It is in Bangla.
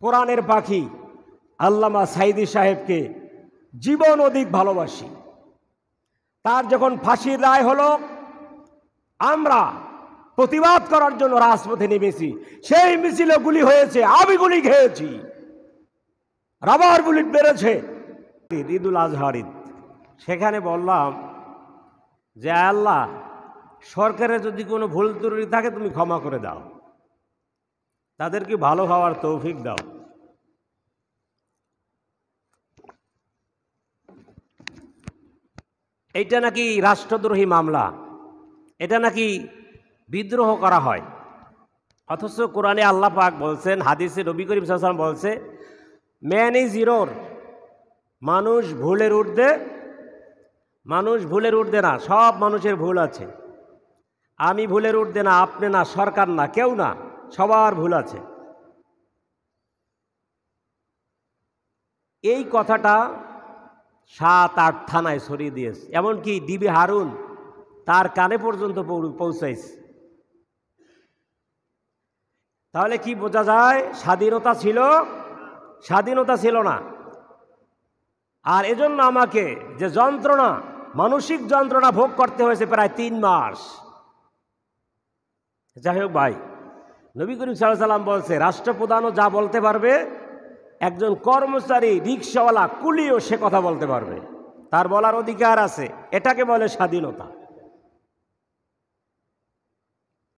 কোরআনের পাখি আল্লামা সাঈদী সাহেবকে জীবন অধিক ভালোবাসি। তার যখন ফাঁসির রায় হলো, আমরা প্রতিবাদ করার জন্য রাজপথে নেমেছি। সেই মিছিলে গুলি হয়েছে, আমি গুলি খেয়েছি, রাবার বুলেট বেড়েছে। ঈদুল আজহার ঈদ, সেখানে বললাম যে আল্লাহ, সরকারের যদি কোনো ভুল ত্রুটি থাকে তুমি ক্ষমা করে দাও, তাদেরকে ভালো হওয়ার তৌফিক দাও। এইটা নাকি রাষ্ট্রদ্রোহী মামলা, এটা নাকি বিদ্রোহ করা হয়। অথচ কোরআনে আল্লাহ পাক বলছেন, হাদিসে নবী করিম সাল্লাল্লাহু আলাইহি ওয়াসাল্লাম বলছে, ম্যান ইজ ইরর, মানুষ ভুলের ঊর্ধ্বে না। সব মানুষের ভুল আছে। আমি ভুলের ঊর্ধ্বে না, আপনি না, সরকার না, কেউ না, সবার ভুল আছে। এই কথাটা 7-8 থানায় ছড়িয়ে দিয়েছে, এমনকি ডিবি হারুন তার কানে পর্যন্ত পৌঁছাইছে। তাহলে কি বোঝা যায়? স্বাধীনতা ছিল? স্বাধীনতা ছিল না। আর এজন্য আমাকে যে যন্ত্রণা, মানসিক যন্ত্রণা ভোগ করতে হয়েছে প্রায় 3 মাস। যাই হোক ভাই, নবী করিম সাল্লাল্লাহু আলাইহি ওয়াসাল্লাম বলছে, রাষ্ট্রপ্রধানও যা বলতে পারবে, একজন কর্মচারী, রিকশাওয়ালা, কুলিও সে কথা বলতে পারবে, তার বলার অধিকার আছে। এটাকে বলে স্বাধীনতা।